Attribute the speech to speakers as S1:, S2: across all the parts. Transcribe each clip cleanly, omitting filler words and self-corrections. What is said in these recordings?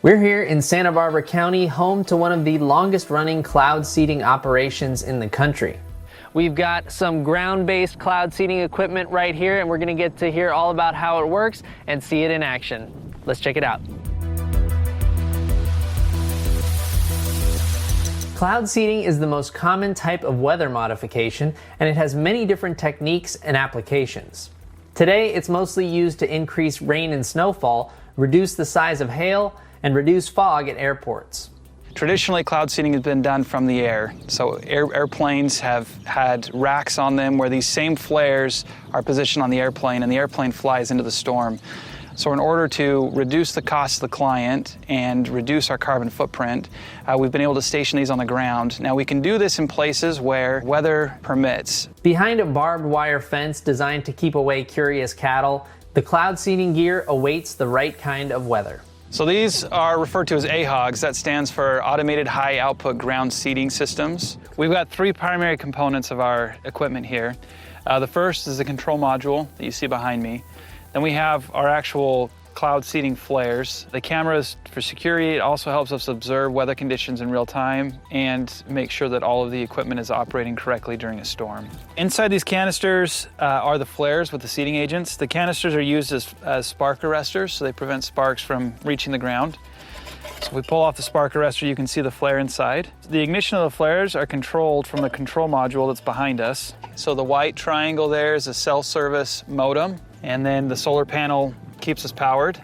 S1: We're here in Santa Barbara County, home to one of the longest running cloud seeding operations in the country. We've got some ground-based cloud seeding equipment right here, and we're gonna get to hear all about how it works and see it in action. Let's check it out. Cloud seeding is the most common type of weather modification, and it has many different techniques and applications. Today, it's mostly used to increase rain and snowfall, reduce the size of hail, and reduce fog at airports.
S2: Traditionally, cloud seeding has been done from the air. So airplanes have had racks on them where these same flares are positioned on the airplane, and the airplane flies into the storm. So in order to reduce the cost to the client and reduce our carbon footprint, we've been able to station these on the ground. Now we can do this in places where weather permits.
S1: Behind a barbed wire fence designed to keep away curious cattle, the cloud seeding gear awaits the right kind of weather.
S2: So these are referred to as AHOGs. That stands for Automated High Output Ground Seeding Systems. We've got three primary components of our equipment here. The first is the control module that you see behind me. Then we have our actual cloud seeding flares. The cameras for security. It also helps us observe weather conditions in real time and make sure that all of the equipment is operating correctly during a storm. Inside these canisters are the flares with the seeding agents. The canisters are used as spark arresters, so they prevent sparks from reaching the ground. So if we pull off the spark arrestor, you can see the flare inside. The ignition of the flares are controlled from the control module that's behind us. So the white triangle there is a cell service modem, and then the solar panel keeps us powered.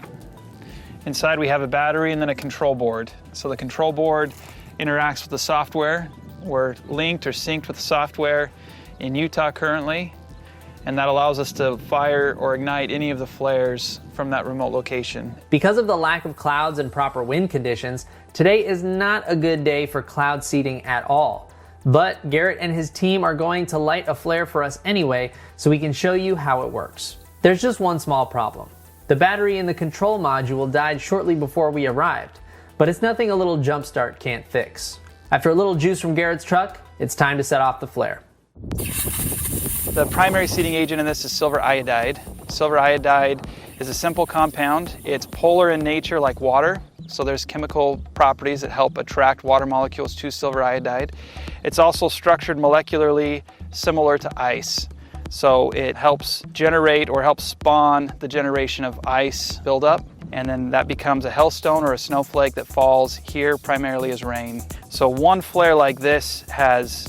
S2: Inside we have a battery and then a control board. So the control board interacts with the software. We're linked or synced with the software in Utah currently, and that allows us to fire or ignite any of the flares from that remote location.
S1: Because of the lack of clouds and proper wind conditions, today is not a good day for cloud seeding at all. But Garrett and his team are going to light a flare for us anyway, so we can show you how it works. There's just one small problem. The battery in the control module died shortly before we arrived, but it's nothing a little jump start can't fix. After a little juice from Garrett's truck, it's time to set off the flare.
S2: The primary seeding agent in this is silver iodide. Silver iodide is a simple compound. It's polar in nature like water, so there's chemical properties that help attract water molecules to silver iodide. It's also structured molecularly similar to ice. So it helps generate or helps spawn the generation of ice buildup, and then that becomes a hailstone or a snowflake that falls here primarily as rain. So one flare like this has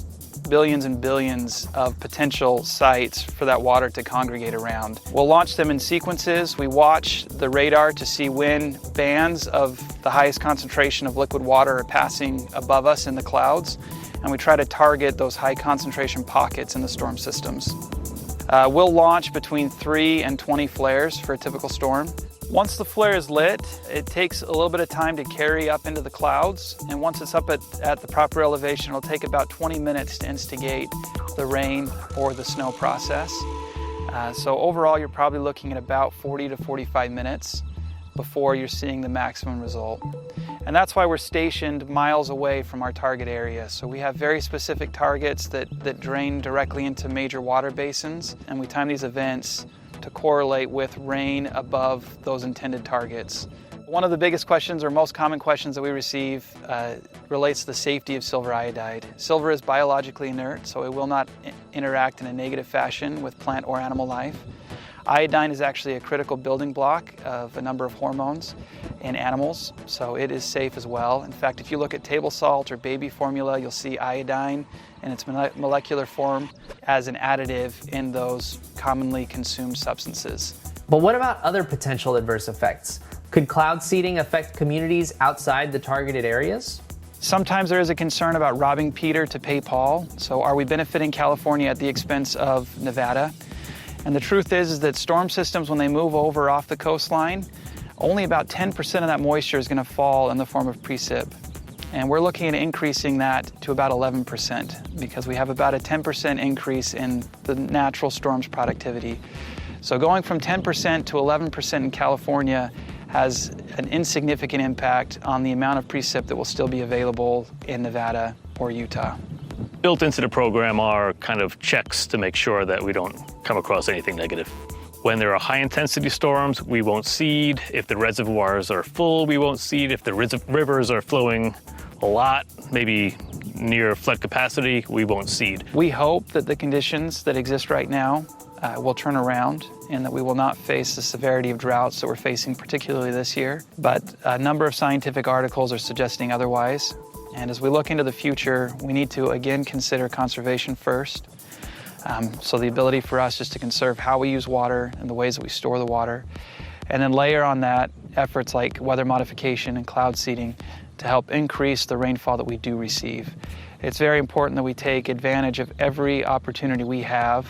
S2: billions and billions of potential sites for that water to congregate around. We'll launch them in sequences. We watch the radar to see when bands of the highest concentration of liquid water are passing above us in the clouds, and we try to target those high concentration pockets in the storm systems. We'll launch between 3 and 20 flares for a typical storm. Once the flare is lit, it takes a little bit of time to carry up into the clouds, and once it's up at the proper elevation, it'll take about 20 minutes to instigate the rain or the snow process. So overall, you're probably looking at about 40 to 45 minutes before you're seeing the maximum result. And that's why we're stationed miles away from our target area. So we have very specific targets that drain directly into major water basins, and we time these events to correlate with rain above those intended targets. One of the biggest questions or most common questions that we receive relates to the safety of silver iodide. Silver is biologically inert, so it will not interact in a negative fashion with plant or animal life. Iodine is actually a critical building block of a number of hormones in animals, so it is safe as well. In fact, if you look at table salt or baby formula, you'll see iodine in its molecular form as an additive in those commonly consumed substances.
S1: But what about other potential adverse effects? Could cloud seeding affect communities outside the targeted areas?
S2: Sometimes there is a concern about robbing Peter to pay Paul. So are we benefiting California at the expense of Nevada? And the truth is that storm systems, when they move over off the coastline, only about 10% of that moisture is going to fall in the form of precip. And we're looking at increasing that to about 11% because we have about a 10% increase in the natural storm's productivity. So going from 10% to 11% in California has an insignificant impact on the amount of precip that will still be available in Nevada or Utah.
S3: Built into the program are kind of checks to make sure that we don't come across anything negative. When there are high intensity storms, we won't seed. If the reservoirs are full, we won't seed. If the rivers are flowing a lot, maybe near flood capacity, we won't seed.
S2: We hope that the conditions that exist right now will turn around and that we will not face the severity of droughts that we're facing, particularly this year. But a number of scientific articles are suggesting otherwise. And as we look into the future, we need to again consider conservation first. So the ability for us is to conserve how we use water and the ways that we store the water. And then layer on that efforts like weather modification and cloud seeding to help increase the rainfall that we do receive. It's very important that we take advantage of every opportunity we have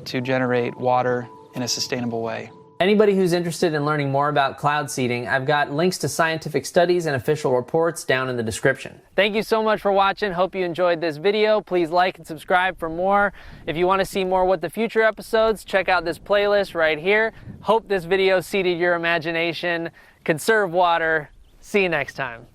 S2: to generate water in a sustainable way.
S1: Anybody who's interested in learning more about cloud seeding, I've got links to scientific studies and official reports down in the description. Thank you so much for watching. Hope you enjoyed this video. Please like and subscribe for more. If you want to see more What the Future episodes, check out this playlist right here. Hope this video seeded your imagination. Conserve water. See you next time.